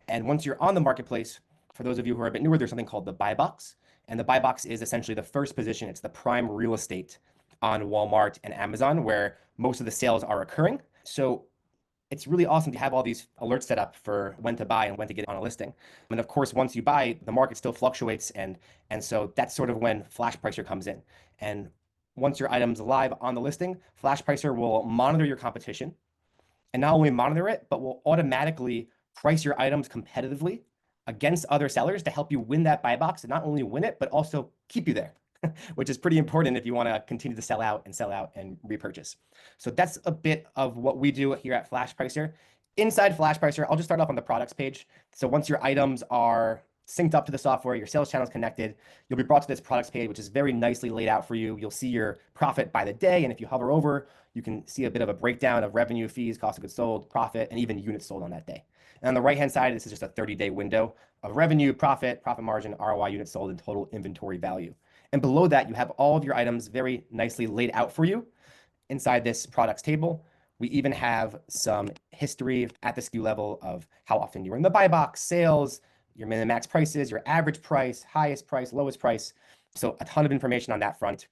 And once you're on the marketplace, for those of you who are a bit newer, there's something called the buy box. And the buy box is essentially the first position. It's the prime real estate on Walmart and Amazon where most of the sales are occurring. So it's really awesome to have all these alerts set up for when to buy and when to get on a listing. And of course, once you buy, the market still fluctuates. And so that's sort of when Flashpricer comes in. And once your item's live on the listing, Flashpricer will monitor your competition and not only monitor it, but will automatically price your items competitively against other sellers to help you win that buy box and not only win it, but also keep you there, which is pretty important if you want to continue to sell out and repurchase. So that's a bit of what we do here at Flashpricer. Inside Flashpricer, I'll just start off on the products page. So once your items are synced up to the software, your sales channel is connected, you'll be brought to this products page, which is very nicely laid out for you. You'll see your profit by the day. And if you hover over, you can see a bit of a breakdown of revenue, fees, cost of goods sold, profit, and even units sold on that day. And on the right-hand side, this is just a 30-day window of revenue, profit margin, ROI, units sold, and total inventory value. And below that, you have all of your items very nicely laid out for you inside this products table. We even have some history at the SKU level of how often you were in the buy box, sales, your min and max prices, your average price, highest price, lowest price. So a ton of information on that front.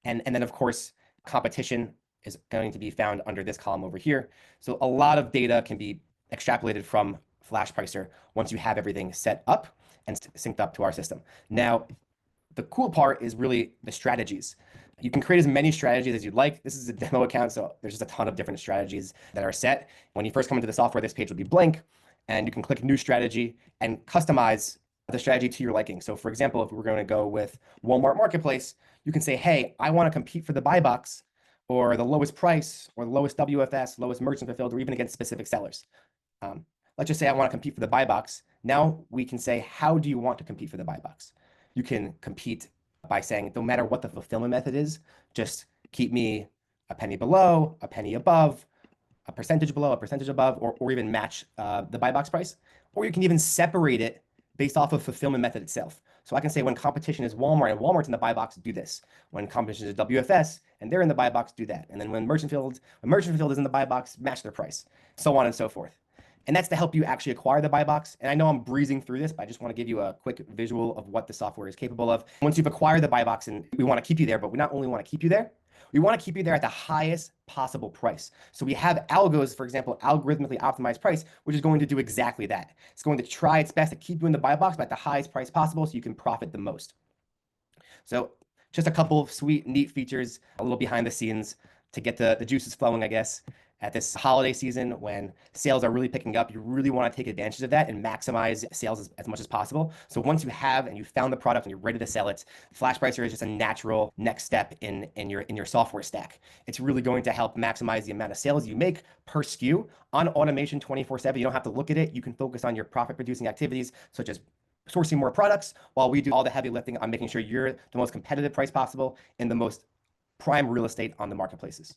And then, of course, competition is going to be found under this column over here. So a lot of data can be extrapolated from Flashpricer once you have everything set up and synced up to our system. Now, the cool part is really the strategies. You can create as many strategies as you'd like. This is a demo account, so there's just a ton of different strategies that are set. When you first come into the software, this page will be blank, and you can click New Strategy and customize the strategy to your liking. So for example, if we're going to go with Walmart Marketplace, you can say, hey, I want to compete for the buy box or the lowest price or the lowest WFS, lowest merchant fulfilled, or even against specific sellers. Let's just say I want to compete for the buy box. Now we can say, how do you want to compete for the buy box? You can compete by saying, no matter what the fulfillment method is, just keep me a penny below, a penny above, a percentage below, a percentage above, or even match the buy box price. Or you can even separate it based off of fulfillment method itself. So I can say when competition is Walmart and Walmart's in the buy box, do this. When competition is WFS and they're in the buy box, do that. And then when merchant fulfilled is in the buy box, match their price, so on and so forth. And that's to help you actually acquire the buy box. And I know I'm breezing through this, but I just want to give you a quick visual of what the software is capable of. Once you've acquired the buy box, and we want to keep you there, but we not only want to keep you there, we want to keep you there at the highest possible price. So we have algos, for example, algorithmically optimized price, which is going to do exactly that. It's going to try its best to keep you in the buy box, but at the highest price possible so you can profit the most. So just a couple of sweet, neat features, a little behind the scenes to get the juices flowing, I guess. At this holiday season, when sales are really picking up, you really want to take advantage of that and maximize sales as much as possible. So once you have and you found the product and you're ready to sell it, Flashpricer is just a natural next step in your software stack. It's really going to help maximize the amount of sales you make per SKU on automation 24/7. You don't have to look at it. You can focus on your profit-producing activities, such as sourcing more products, while we do all the heavy lifting on making sure you're the most competitive price possible in the most prime real estate on the marketplaces.